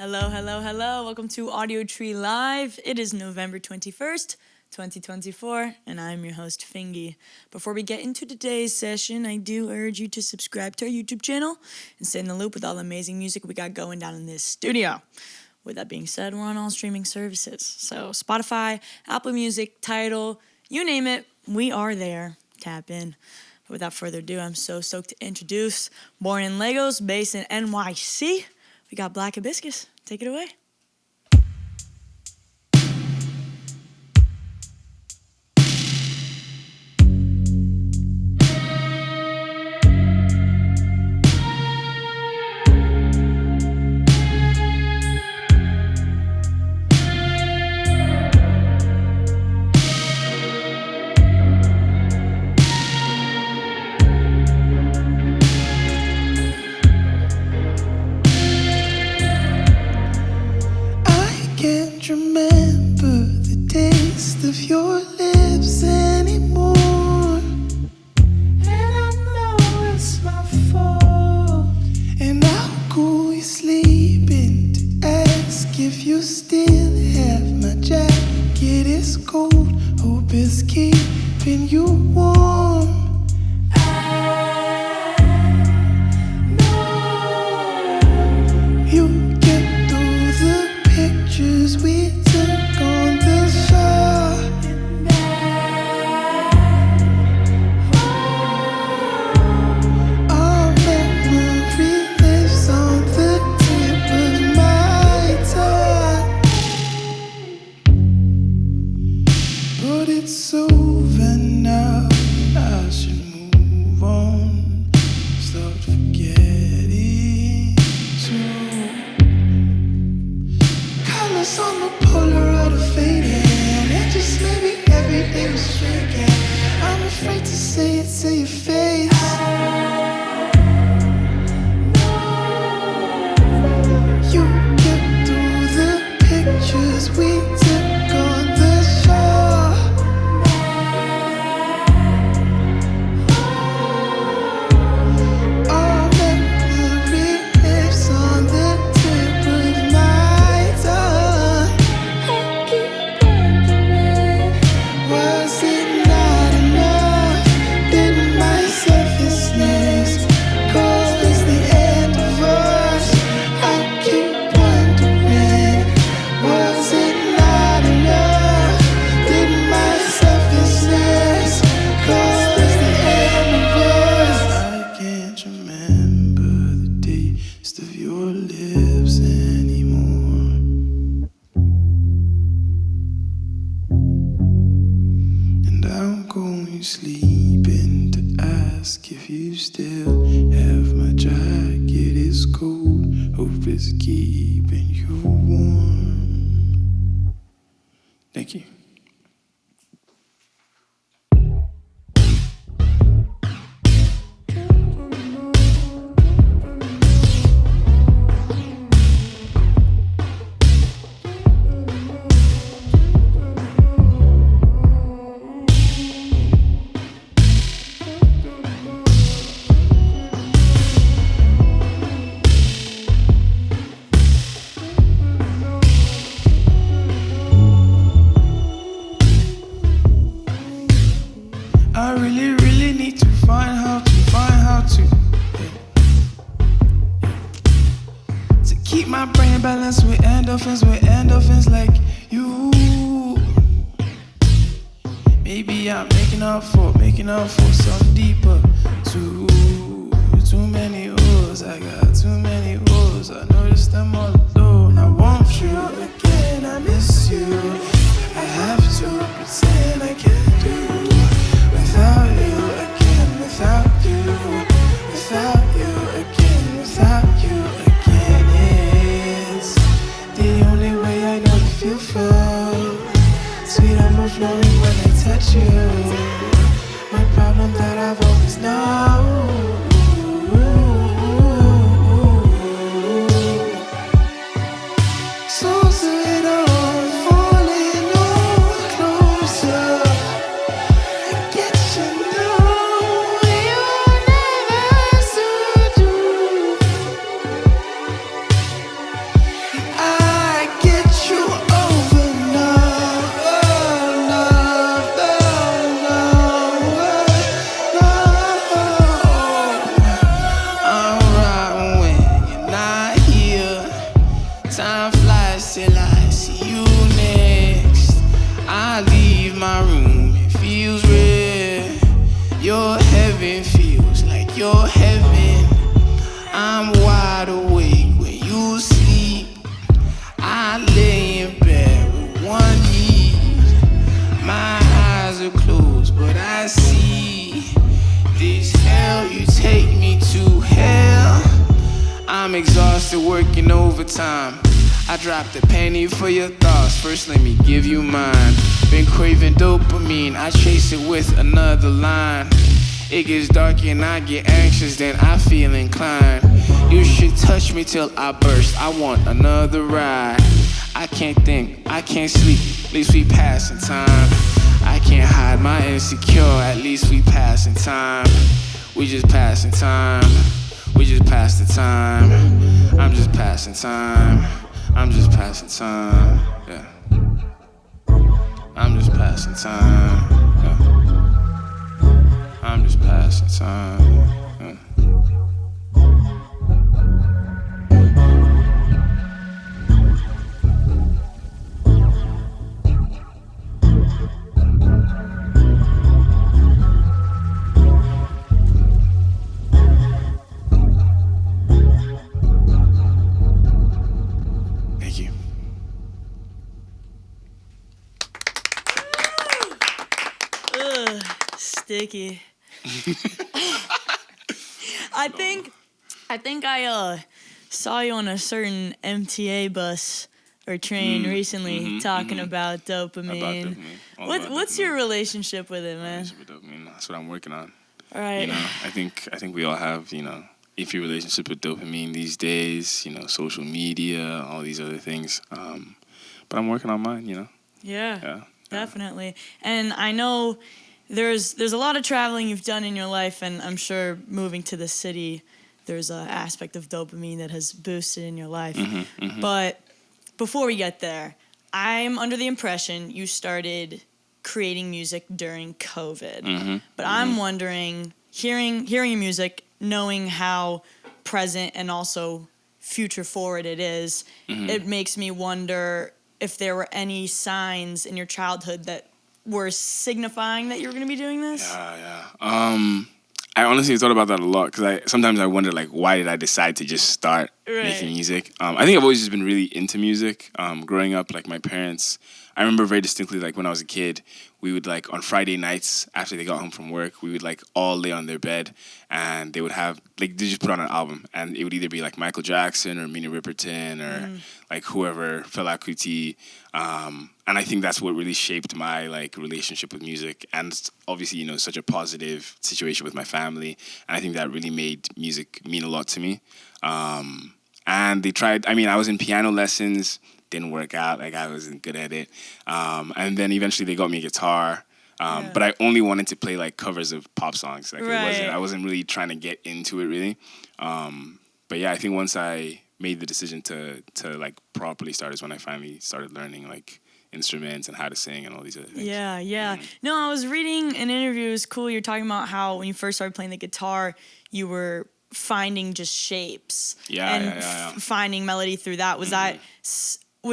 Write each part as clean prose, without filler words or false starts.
Hello, hello, hello. Welcome to Audiotree Live. It is November 21st, 2024, and I'm your host, FINGY. Before we get into today's session, I do urge you to subscribe to our YouTube channel and stay in the loop with all the amazing music we got going down in this studio. With that being said, we're on all streaming services. So Spotify, Apple Music, Tidal, you name it, we are there. Tap in. But without further ado, I'm so stoked to introduce, born in Lagos, based in NYC, we got Black Hibiscus. Take it away. Remember the taste of your lips anymore. And I know it's my fault. And I'll go you sleeping to ask if you still have my jacket. It's cold, hope it's keeping you warm. I know you get through the pictures we took on the shore. Our memory lives on the tip of my tongue. But it's over now, I should move on. Start forgetting soon. Colors on the Polaroid are fading, and just maybe everything was shaking. I'm afraid to say it to your face. You get through the pictures we took on the shore. Our memory lives on the tip of my tongue. I keep wondering, was it not enough? Did my selfishness cause the end of us? I keep wondering, was it not enough? Did my selfishness cause the end of us? I can't remember the taste of your lips anymore. And I'm going sleeping to ask if you still have my jacket. It's cold, hope it's keeping you warm. Thank you. I really need to find how to keep my brain balanced with endorphins like you. Maybe I'm making up for something deeper. Too many holes, I got too many holes. I noticed them all alone. I want you again, I miss you. I have to pretend I can't do without you again, without you again, without you again. It's the only way I know to feel full. Sweet overflowing when I touch you. My problem that I've always your heaven. I'm wide awake when you sleep. I lay in bed with one knee. My eyes are closed, but I see this hell. You take me to hell. I'm exhausted working overtime. I dropped a penny for your thoughts. First let me give you mine. Been craving dopamine, I chase it with another line. It gets dark and I get anxious, then I feel inclined. You should touch me till I burst, I want another ride. I can't think, I can't sleep, at least we passing time. I can't hide my insecure, at least we passing time. We just passing time, we just pass the time. I'm just passing time, I'm just passing time, yeah. I'm just passing time, yeah. I'm just passing time, yeah. Thank you. Ugh, sticky. I think I saw you on a certain MTA bus or train recently talking about dopamine. What's your relationship with it, man? That's what I'm working on. All right. You know, I think we all have, iffy relationship with dopamine these days, social media, all these other things. But I'm working on mine, Yeah, definitely. And I know there's a lot of traveling you've done in your life, and I'm sure moving to the city, there's an aspect of dopamine that has boosted in your life. But before we get there, I'm under the impression you started creating music during COVID. But I'm wondering, hearing your music, knowing how present and also future forward it is, it makes me wonder if there were any signs in your childhood that were signifying that you were going to be doing this. Yeah. I honestly thought about that a lot because sometimes I wonder, like, why did I decide to just start making music? I think I've always just been really into music. Growing up, like, my parents, I remember very distinctly, like, when I was a kid, we would, like, on Friday nights after they got home from work, we would, like, all lay on their bed and they would have, like, they just put on an album and it would either be, like, Michael Jackson or Minnie Riperton or, like, whoever, Fela Kuti. And I think that's what really shaped my, like, relationship with music. And obviously, such a positive situation with my family. And I think that really made music mean a lot to me. And they tried, I was in piano lessons, didn't work out, like, I wasn't good at it. And then eventually they got me a guitar. But I only wanted to play, like, covers of pop songs. Like, I wasn't really trying to get into it, really. But yeah, I think once I made the decision to like, properly start is when I finally started learning, like, instruments and how to sing and all these other things. Yeah. No, I was reading an interview. It was cool. You're talking about how when you first started playing the guitar, you were finding just shapes and finding melody through that. Was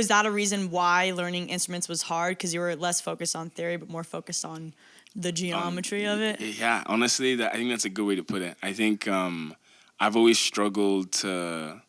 that a reason why learning instruments was hard? Because you were less focused on theory but more focused on the geometry of it? Yeah, honestly, I think that's a good way to put it. I think I've always struggled to...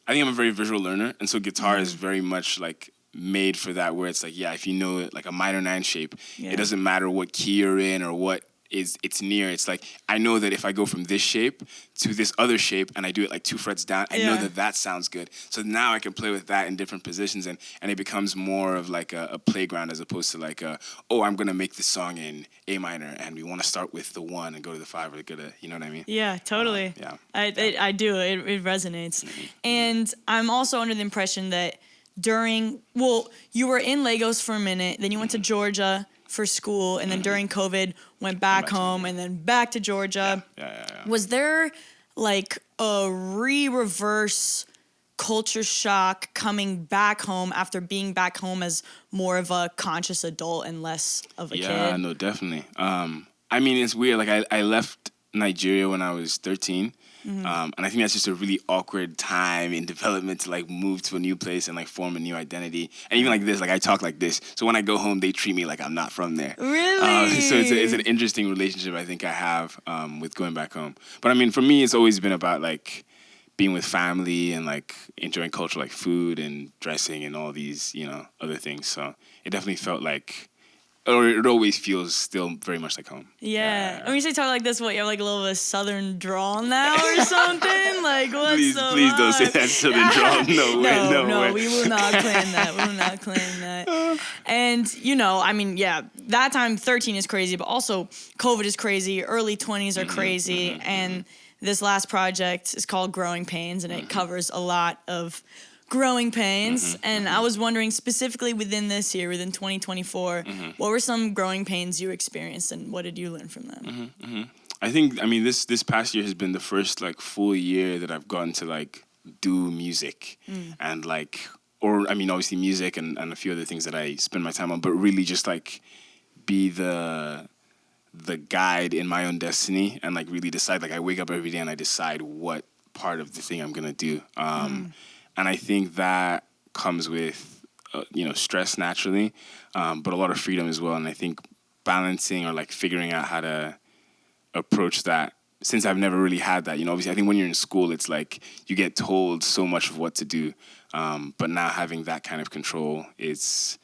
I think I'm a very visual learner, and so guitar is very much, like, made for that, where it's like, if you know it, like a minor 9 shape, it doesn't matter what key you're in or what it's near. It's like, I know that if I go from this shape to this other shape and I do it like 2 frets down, I know that sounds good. So now I can play with that in different positions, and it becomes more of like a playground as opposed to like I'm going to make this song in A minor and we want to start with the 1 and go to the 5 or go to, you know what I mean? Yeah, totally. I do. It resonates. And I'm also under the impression that you were in Lagos for a minute, then you went to Georgia for school, and then during COVID went back home and then back to Georgia. Yeah. Was there like a reverse culture shock coming back home after being back home as more of a conscious adult and less of a kid? Yeah, no, definitely. It's weird. Like, I left Nigeria when I was 13, And I think that's just a really awkward time in development to like move to a new place and like form a new identity. And even like this, like I talk like this. So when I go home, they treat me like I'm not from there. Really? So it's an interesting relationship I think I have with going back home. But I mean, for me, it's always been about like being with family and like enjoying culture like food and dressing and all these, you know, other things. So it definitely felt like, or it always feels still very much like home. Yeah. When you say talk like this, what, you have like a little bit of southern drawl now or something? Like, what's Please don't say that southern drawl. No way. No, we will not claim that. We will not claim that. And, you know, I mean, yeah, that time 13 is crazy, but also COVID is crazy. Early 20s are crazy. And this last project is called Growing Pains, and it covers a lot of growing pains. And I was wondering specifically within this year, within 2024, what were some growing pains you experienced and what did you learn from them? I think, I mean, this past year has been the first like full year that I've gotten to like do music and like, or I mean, obviously music and a few other things that I spend my time on, but really just like be the guide in my own destiny and like really decide, like I wake up every day and I decide what part of the thing I'm going to do. And I think that comes with, you know, stress naturally, but a lot of freedom as well. And I think balancing or like figuring out how to approach that, since I've never really had that, you know, obviously I think when you're in school, it's like you get told so much of what to do. But now having that kind of control, it's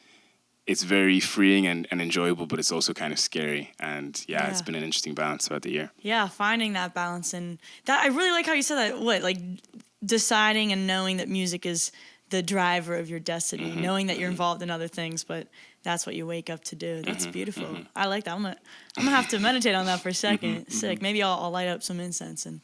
very freeing and enjoyable, but it's also kind of scary. And yeah, it's been an interesting balance throughout the year. Yeah, finding that balance. And that I really like how you said that, like deciding and knowing that music is the driver of your destiny, knowing that you're involved in other things, but that's what you wake up to do. That's beautiful. I like that. I'm gonna have to meditate on that for a second. Sick. Maybe I'll light up some incense and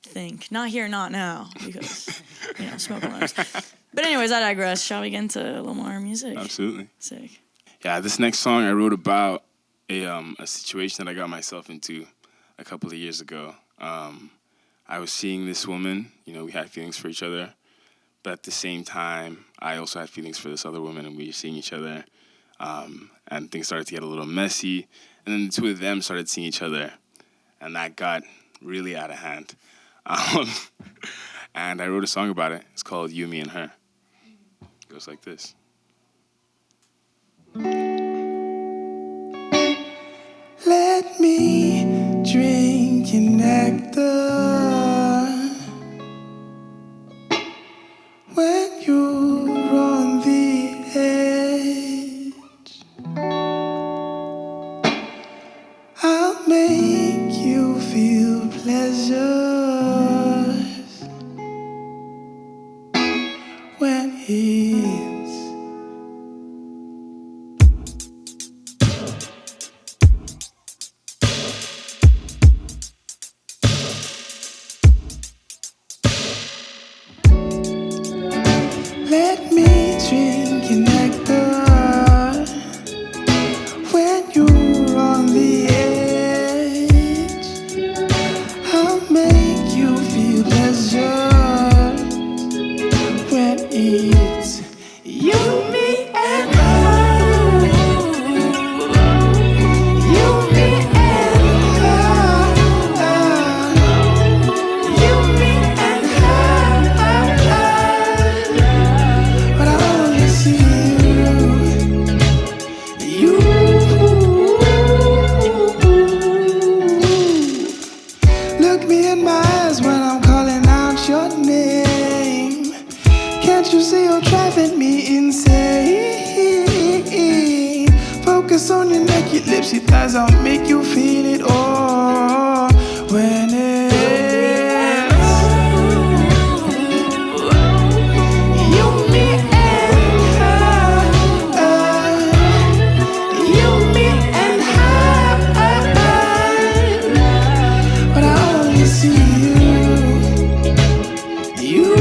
think. Not here, not now, because, you know, smoke alarms. But anyways, I digress. Shall we get into a little more music? Absolutely. Sick. Yeah, this next song I wrote about a situation that I got myself into a couple of years ago. I was seeing this woman, you know, we had feelings for each other, but at the same time, I also had feelings for this other woman, and we were seeing each other, and things started to get a little messy, and then the two of them started seeing each other, and that got really out of hand. And I wrote a song about it. It's called You, Me, and Her. It goes like this. Let me drink your nectar when you're on the edge. I'll make you feel pleasures when it's let me drink your nectar when you're on the edge. I'll make you feel pleasure when it's you, me, and her. You, me, and her. You, me, and her. But I only see you. Look me in my eyes when I'm calling out your name. Can't you see you're driving me insane? Focus on your neck, your lips, your thighs, I'll make you feel it all when it's you, me, and her. You, me, and her. But I only see you.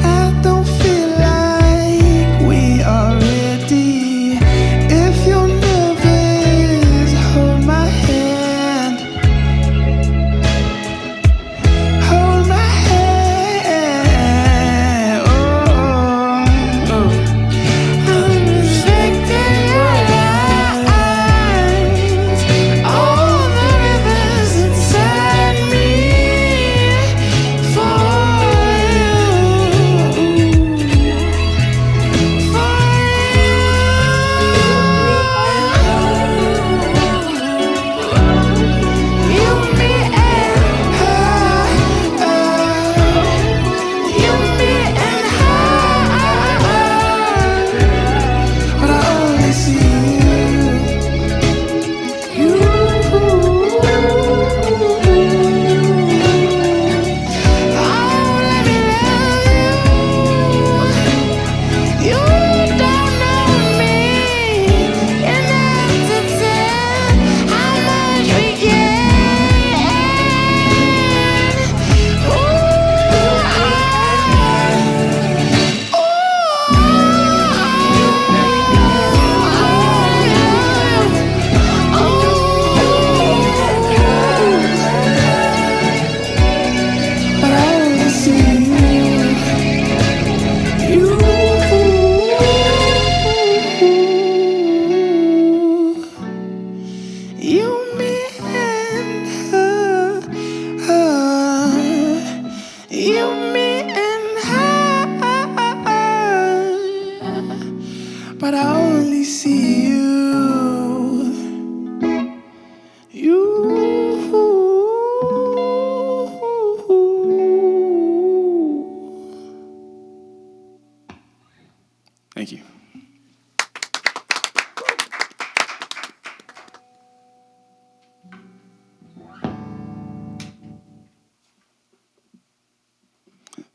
I don't feel like we are ready.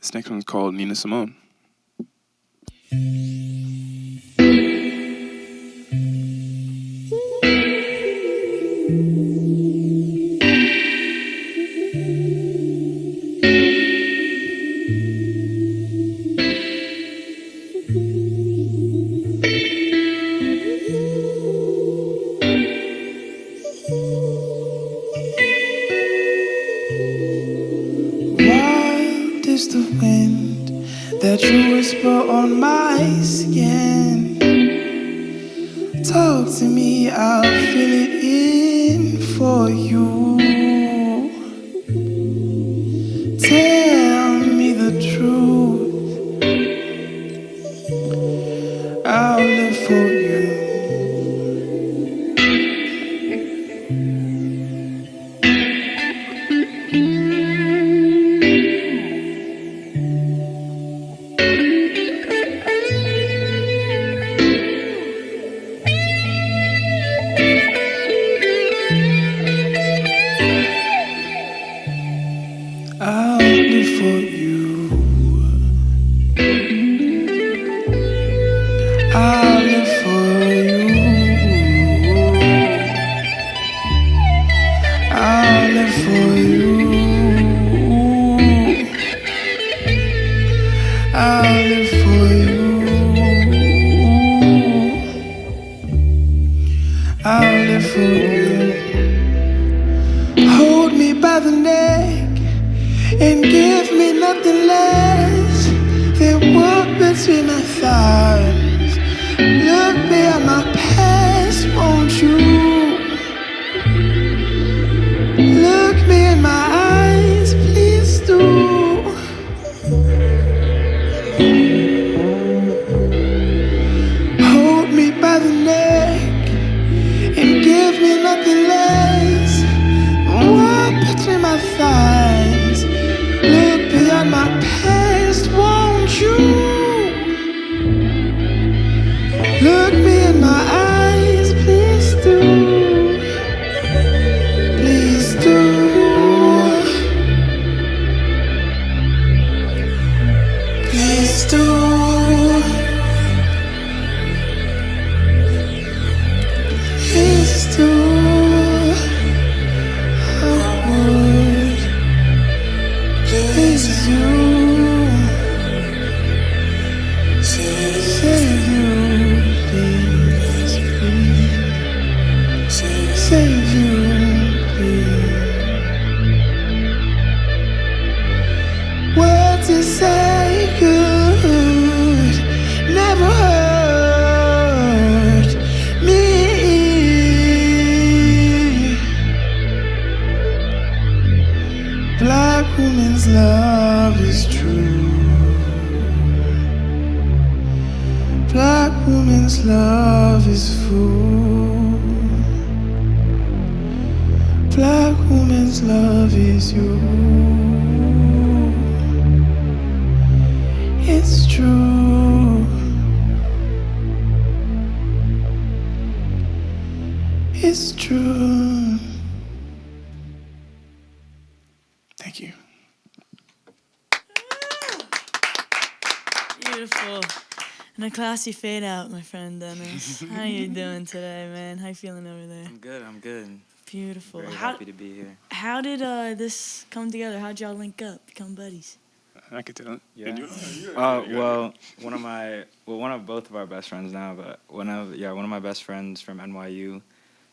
This next one's called Ninsimone. Wild is the wind that you whisper on my skin. Talk to me, I'll fill it in for you. Tell me the truth, I'll live for you. I'll live for you. I'll live for you. I'll live for you. I'll live for you. I'll live for you. Hold me by the neck and give me nothing less than what between my thighs. Look me at my past, won't you? Look me in my eyes, please do. Hold me by the neck and give me nothing less than what between my thighs. Look beyond my past, won't you? Look me in my eyes, please do. Please do. Please do. Please do. I would. Please you. Save you, please, please. Save you, please. Words to say good never hurt me. Black woman's love is true. Black woman's love is full. Black woman's love is you. It's true. It's true. Thank you. Beautiful. And a classy fade out, my friend Dennis. How you doing today, man? How you feeling over there? I'm good. Beautiful. Very happy to be here. How did this come together? How'd y'all link up, become buddies? I could tell it. Yeah. Well, one of both of our best friends now, but one of my best friends from NYU,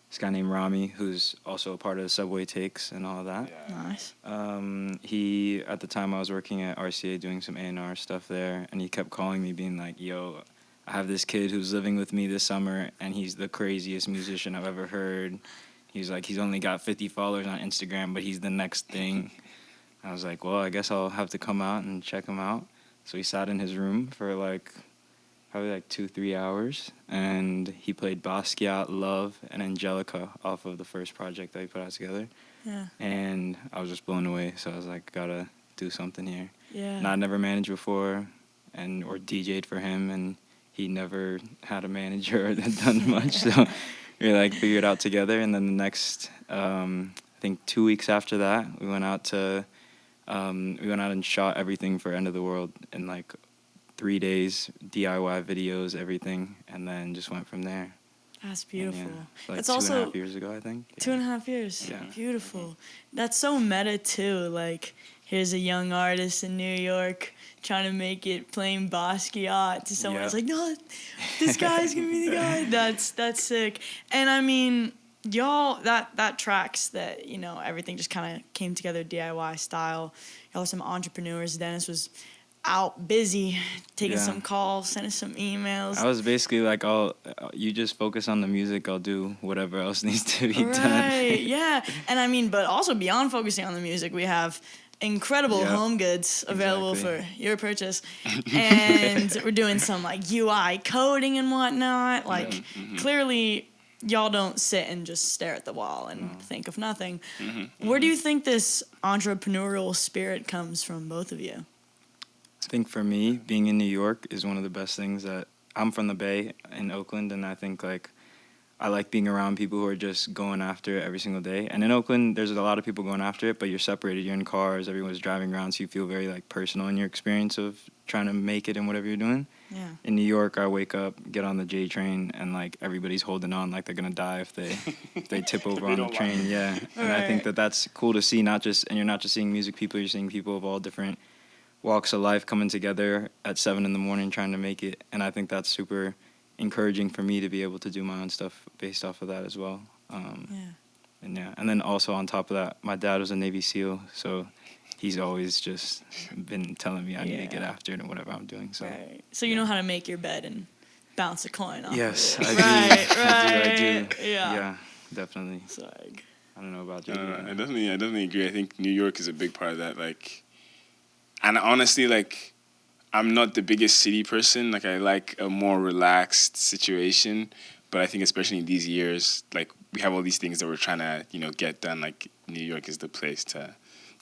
this guy named Rami, who's also a part of Subway Takes and all of that. Nice. He, at the time, I was working at RCA doing some A&R stuff there, and he kept calling me being like, yo, I have this kid who's living with me this summer, and he's the craziest musician I've ever heard. He's like, he's only got 50 followers on Instagram, but he's the next thing. I was like, well, I guess I'll have to come out and check him out. So we sat in his room for probably 2-3 hours, and he played Basquiat, Love, and Angelica off of the first project that he put out together. Yeah. And I was just blown away, so I was like, gotta do something here. Yeah. And I'd never managed before, or DJ'd for him, and he never had a manager or done much, so we figured it out together. And then the next, I think 2 weeks after that, we went out to We went out and shot everything for End of the World in like 3 days, DIY videos, everything, and then just went from there. That's beautiful. And like That's 2.5 years ago, I think. Yeah. 2.5 years. Yeah. Beautiful. That's so meta too. Like, here's a young artist in New York trying to make it playing Basquiat to someone else. Like, no, this guy's gonna be the guy. That's sick. And I mean, y'all, that tracks that, you know, everything just kind of came together DIY style. Y'all are some entrepreneurs. Dennis was out busy taking some calls, sending some emails. I was basically like, you just focus on the music, I'll do whatever else needs to be done. Right, yeah. And I mean, but also beyond focusing on the music, we have incredible home goods available for your purchase. And we're doing some like UI coding and whatnot. Like, clearly y'all don't sit and just stare at the wall and think of nothing. Where do you think this entrepreneurial spirit comes from, both of you? I think for me, being in New York is one of the best things. That I'm from the Bay in Oakland, and I think like I like being around people who are just going after it every single day. And in Oakland, there's a lot of people going after it, but you're separated. You're in cars, everyone's driving around, so you feel very like personal in your experience of trying to make it in whatever you're doing. Yeah. In New York, I wake up, get on the J train, and like everybody's holding on like they're gonna die if they tip over on the train. Yeah, and I think that's cool to see. And you're not just seeing music people, you're seeing people of all different walks of life coming together at 7 a.m. trying to make it. And I think that's super encouraging for me to be able to do my own stuff based off of that as well. And then also on top of that, my dad was a Navy SEAL, so he's always just been telling me I need to get after it and whatever I'm doing. So, so you know how to make your bed and bounce a coin off. Yes, of it. I do. Yeah, definitely. Like, I don't know about you. I definitely agree. I think New York is a big part of that. Like, and honestly, like, I'm not the biggest city person. Like, I like a more relaxed situation. But I think especially in these years, like, we have all these things that we're trying to, you know, get done. Like, New York is the place to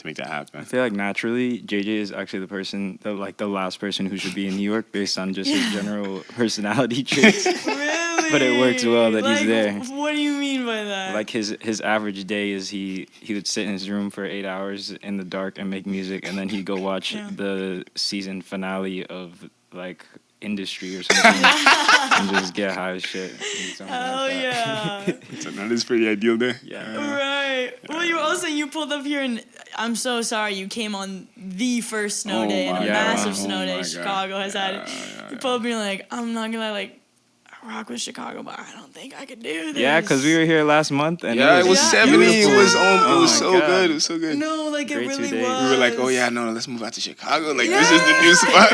make that happen. I feel like naturally, JJ is actually the last person who should be in New York based on just his general personality traits. really? But it works well that he's there. What do you mean by that? Like his average day is he would sit in his room for 8 hours in the dark and make music, and then he'd go watch the season finale of like Industry or something and just get high as shit. Hell yeah. So that is pretty ideal there. Yeah. Right. Well, you were also saying you pulled up here, and I'm so sorry you came on the first snow day, and a massive snow day Chicago has had. You pulled up and you're like, I'm not gonna like rock with Chicago, but I don't think I could do this. Yeah, because we were here last month, and it was 70. It was so good. It was so good. No, like Great it really 2 days. was. We were like, oh yeah, no, let's move out to Chicago. Like this is the new spot.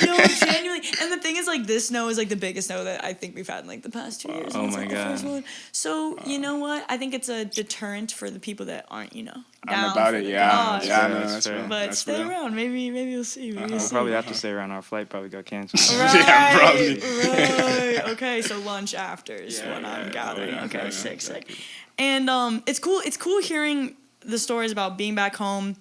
No, genuinely. And the thing is, like, this snow is like the biggest snow that I think we've had in like the past 2 years. Oh It's, my like, God. the first one. So you know what? I think it's a deterrent for the people that aren't, you know, I'm down about for it. the Yeah, cause. yeah, no, That's that's fair. real. But That's stay real. around. Maybe we'll see. We'll probably have to stay around. Our flight probably got canceled. Right, Yeah, probably. right. Okay, so lunch after is what I'm gathering. Okay, sick. And it's cool. It's cool hearing the stories about being back home,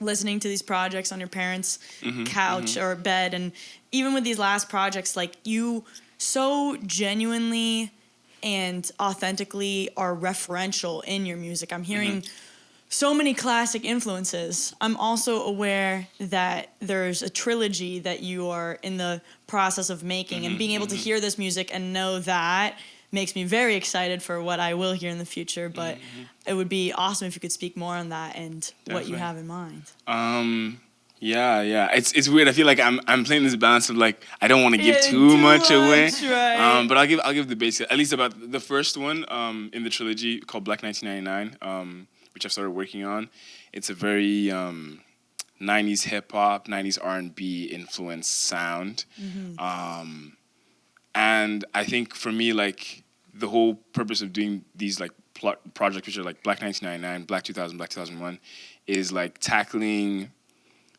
listening to these projects on your parents' couch or bed, and even with these last projects, like, you so genuinely and authentically are referential in your music. I'm hearing so many classic influences. I'm also aware that there's a trilogy that you are in the process of making, and being able to hear this music and know that makes me very excited for what I will hear in the future. But it would be awesome if you could speak more on that and what you have in mind. Yeah. It's weird. I feel like I'm playing this balance of like I don't want to give too much away. Right. But I'll give the basic, at least about the first one in the trilogy called Black 1999, which I started working on. It's a very 90s hip hop, 90s R&B influenced sound. And I think for me, like, the whole purpose of doing these like projects, which are like Black 1999, Black 2000, Black 2001, is like tackling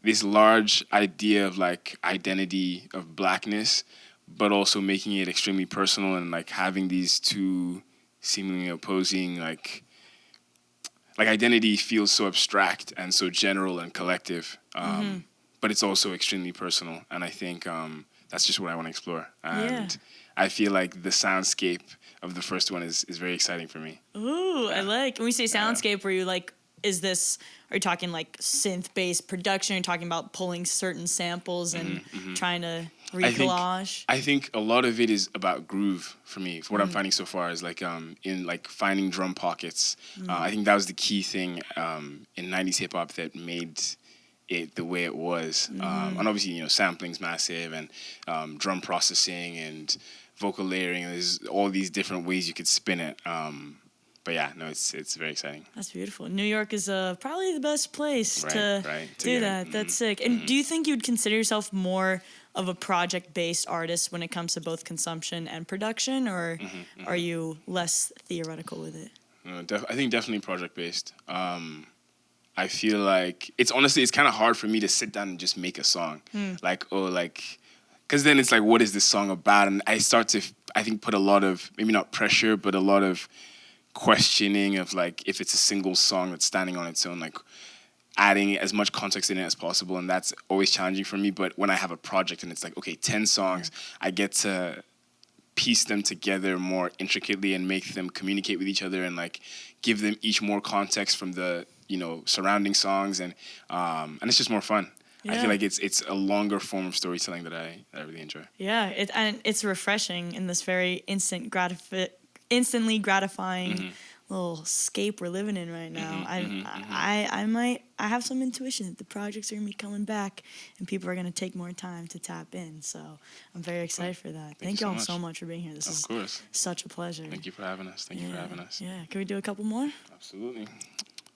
this large idea of like identity of blackness, but also making it extremely personal and like having these two seemingly opposing like identity feels so abstract and so general and collective, but it's also extremely personal. And I think that's just what I want to explore. And I feel like the soundscape of the first one is very exciting for me. Ooh, I like. When we say soundscape, were you like are you talking like synth-based production? Are you talking about pulling certain samples and trying to recollage? I think a lot of it is about groove for me. For what I'm finding so far is like in like finding drum pockets. I think that was the key thing in 90s hip hop that made it the way it was. And obviously, you know, sampling's massive, and drum processing and vocal layering. There's all these different ways you could spin it. But yeah, no, it's very exciting. That's beautiful. New York is probably the best place to do that. That's sick. And do you think you'd consider yourself more of a project-based artist when it comes to both consumption and production, or are you less theoretical with it? No, I think definitely project-based. I feel like it's kind of hard for me to sit down and just make a song. Because then it's like, what is this song about? And I start to, I think, put a lot of, maybe not pressure, but a lot of questioning of like, if it's a single song that's standing on its own, like adding as much context in it as possible. And that's always challenging for me. But when I have a project and it's like, okay, 10 songs, I get to piece them together more intricately and make them communicate with each other and like give them each more context from the, you know, surrounding songs. And it's just more fun. I feel like it's a longer form of storytelling that I really enjoy. Yeah, and it's refreshing in this very instantly gratifying little scape we're living in right now. I have some intuition that the projects are gonna be coming back and people are gonna take more time to tap in. So I'm very excited for that. Thank you all so much for being here. This is such a pleasure. Thank you for having us. Thank you for having us. Yeah, can we do a couple more? Absolutely.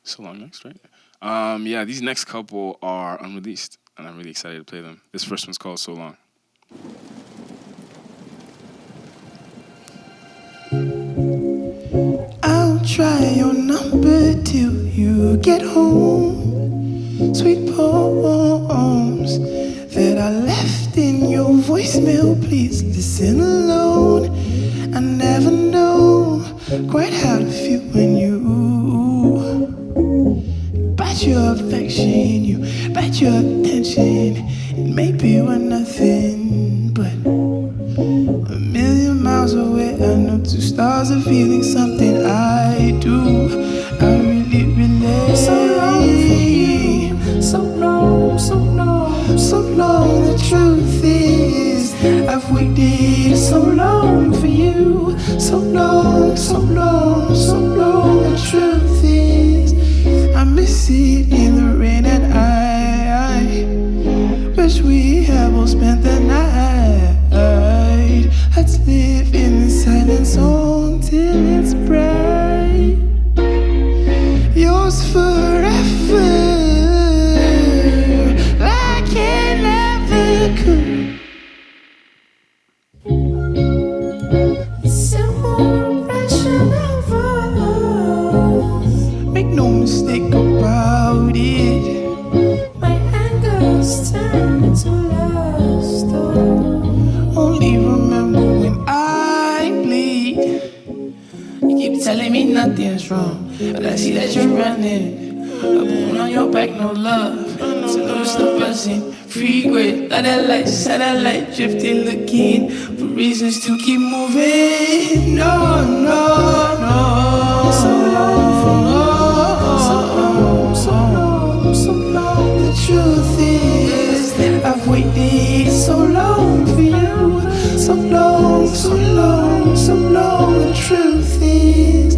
So long next, right? Yeah, these next couple are unreleased, and I'm really excited to play them. This first one's called So Long. I'll try your number till you get home. Sweet poems that I left in your voicemail, please listen alone. I never know quite how to feel when you bite your affection, you bite your attention. It may be we're nothing, but a million miles away, I know two stars are feeling something I do. I really relate. So long for you, so long, so long, so long. The truth is, I've waited so long for you. So long, so long, so long. The truth is, I miss it in the rain, and I wish we had both spent the night. Let's live in the silence until it's bright. Yours forever, like it never could. Simple impression of us. Make no mistake about it. My anger's turned into lust. Only remember when I bleed. You keep telling me nothing's wrong, but I see that you're running. A bone on your back, no love. So lose the buzzing. Freeway, like that light, satellite drifting, looking for reasons to keep moving. No, no, no. So long, so long, so long, so long. The truth is that I've waited so long for you. So long, so long, so long. The truth is,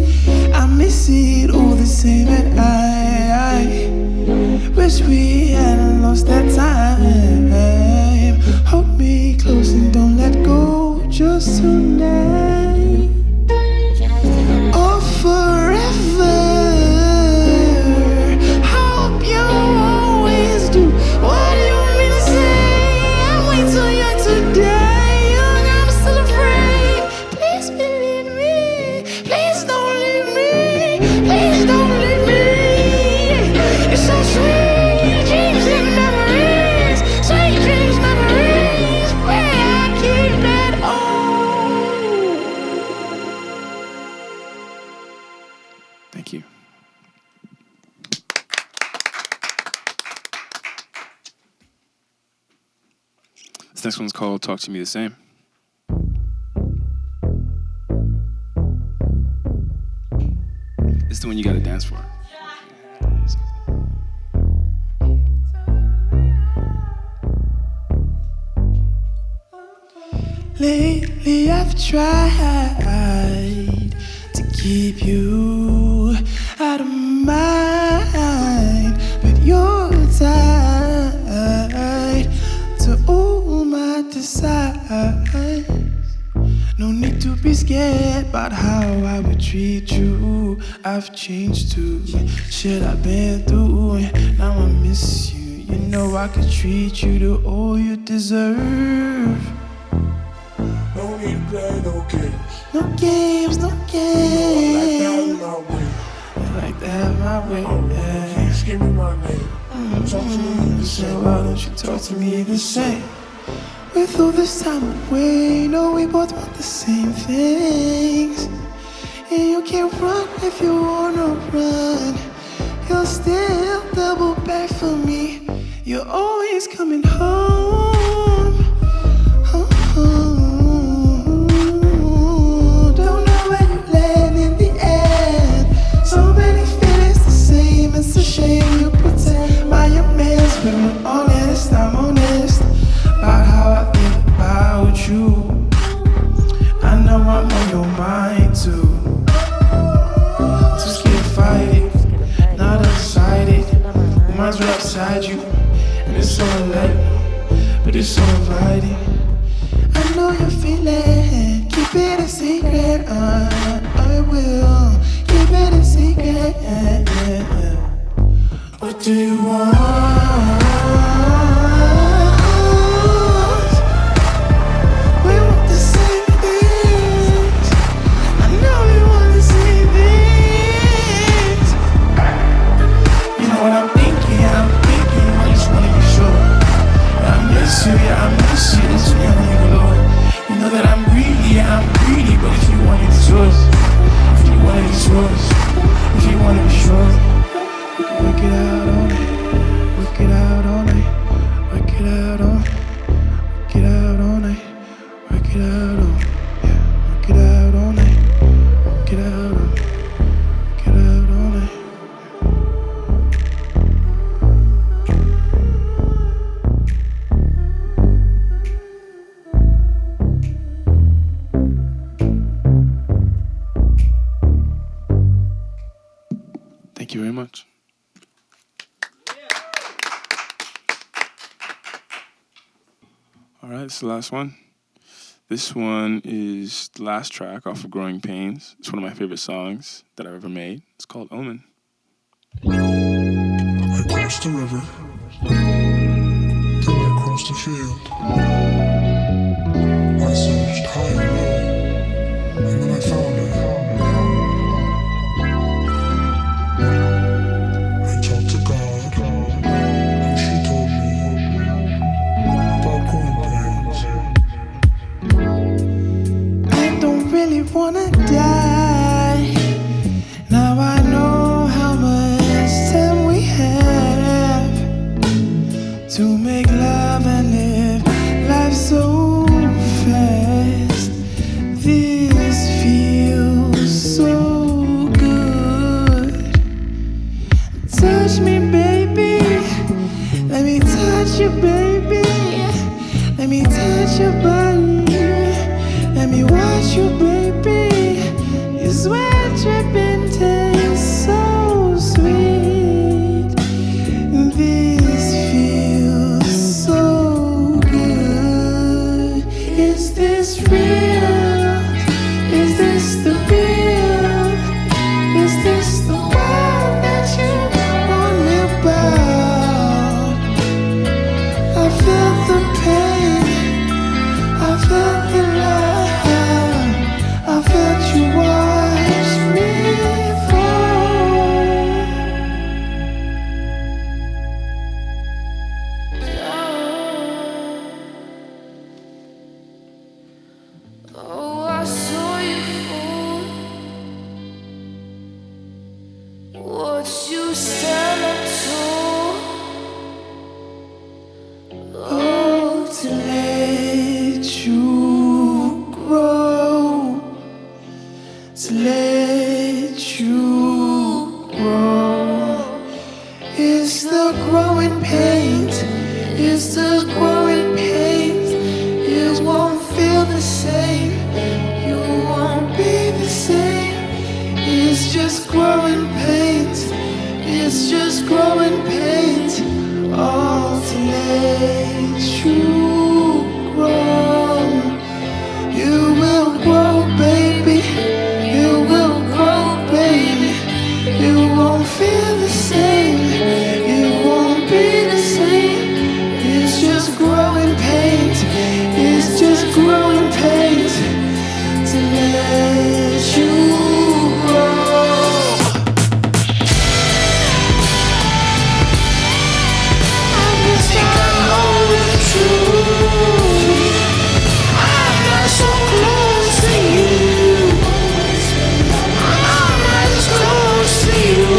I miss it all the same, and I wish we hadn't lost that time. Hold me close and don't let go just tonight or forever. Hope you always do. What do you mean to say? I wait till you're to die. I'm still afraid. Please believe me. Please don't leave me. Please don't leave me. It's so sweet. Dreams and memories. Sweet dreams, memories. Where I keep that all. Thank you. This next one's called Talk to Me the Same. This is the one you gotta dance for. Lately I've tried to keep you out of mind, but you're tied to all my desires. No need to be scared about how I would treat you. I've changed too, shit I've been through. Now I miss you. You know I could treat you to all you deserve. No need to play no games. No games, no games. I like that my way. I like that my way. Please give me my name. Talk to me the So same. why don't you talk to me the same? With all this time away, no, we both want the same things. And you can't run if you wanna run. You'll still double back for me. You're always coming home. Don't know where you land in the end. So many feelings the same. It's a shame you pretend my man's when you're honest. I'm honest about how I think about you. I know I'm on your mind too. Just get fighting, not excited. Mine's right beside you, and it's so light, but it's so inviting. I know you're feeling, keep it a secret. I will keep it a secret. What do you want? We want the same things. I know we want the same things. You know what I'm thinking? I just wanna be sure. I miss you, yeah, I miss you. It's me on you, Lord. You know that I'm greedy, but if you want it, it's yours. If you want it, it's yours. If you want it, it's yours. We can work it out all night. Work it out all night. Work it out all night. Work it out all night. Work it out all night. Yeah, work it out all night. Work it out all night. Work it out all night. Thank you very much. All right, it's the last one. This one is the last track off of Growing Pains. It's one of my favorite songs that I've ever made. It's called Omen. I crossed the river, then I crossed the field. I searched high and low, and then I found her. I talked to God, and she told me about growing pains. I don't really wanna die. Now I know how much time we have to make love and live life so fast. This feels so good. Touch me, baby. Let me touch you, baby. Let me touch your body. Let me watch you, baby. Your sweat dripping tastes so sweet. This feels so good. Is this real? Is this the real? Is this the world that you warned me about? I felt the pain, I felt the love, I felt you watch me fall. Oh, I saw you fall. Watch you stand up tall. Oh, to let you grow, to let you grow. It's the growing pains, it's the growing pains. It won't feel the same. It's just growing pains. It's just growing pains. Alternate you grow. You will grow, baby. You will grow, baby. You won't feel the same. You won't be the same. It's just growing pains. It's just growing pains. To let you grow. I wish I know it's true. I'm not so close to you. I'm not as close to you.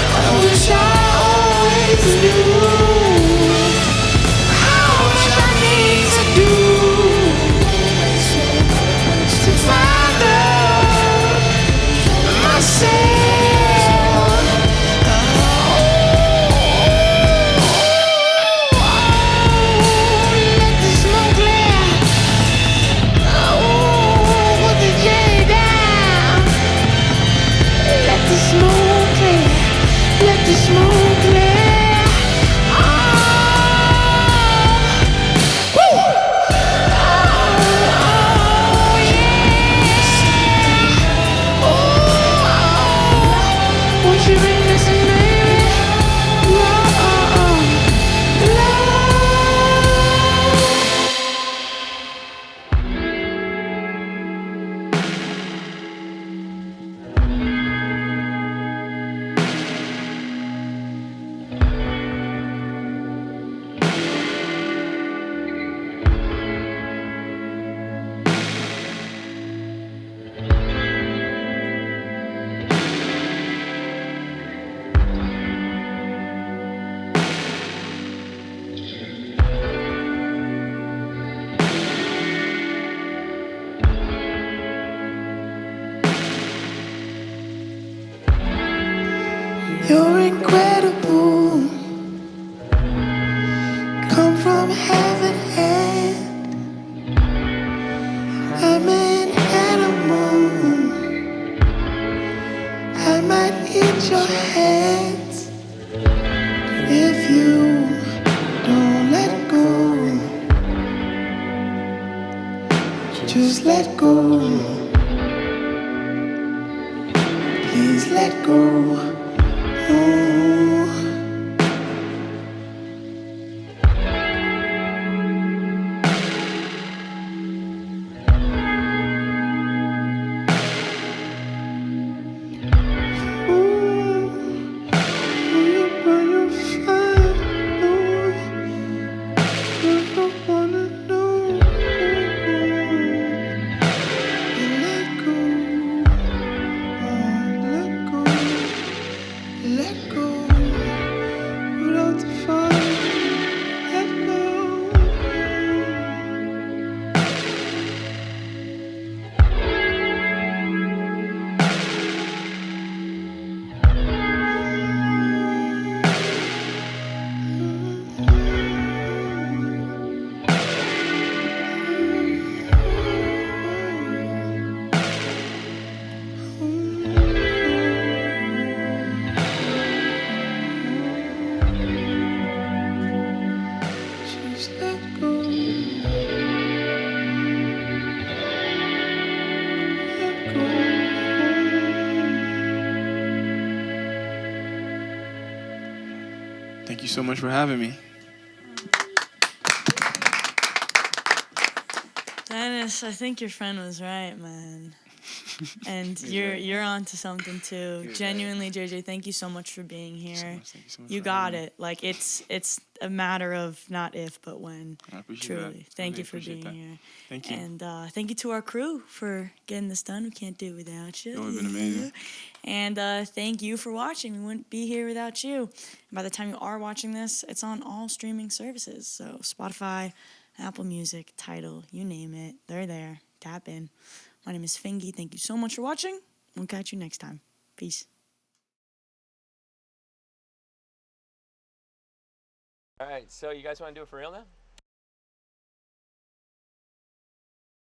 I wish I always knew how much I need to do to find out myself. Let the smoke clear. Put the J down. Let the smoke clear. Let the smoke clear. Woo! Won't you bring this in, baby? Love. You're incredible. Come from heaven and I'm an animal. I might eat your hands if you don't let go. Just let go. Please let go. Oh. Let go, without the fire. Let go. Just let go. Let go. Thank you so much for having me. Dennis, I think your friend was right, man. And you're onto something too. Genuinely, JJ, thank you so much for being here. Thank you so much You for got having me. it. Like it's a matter of not if but when. I appreciate Truly. that. Thank Really you for appreciate being that. here. Thank you. And thank you to our crew for getting this done. We can't do it without you. Yo, it's been amazing. And thank you for watching. We wouldn't be here without you. And by the time you are watching this, it's on all streaming services. So Spotify, Apple Music, Tidal, you name it. They're there. Tap in. My name is Fingy. Thank you so much for watching. We'll catch you next time. Peace. All right, so you guys want to do it for real now?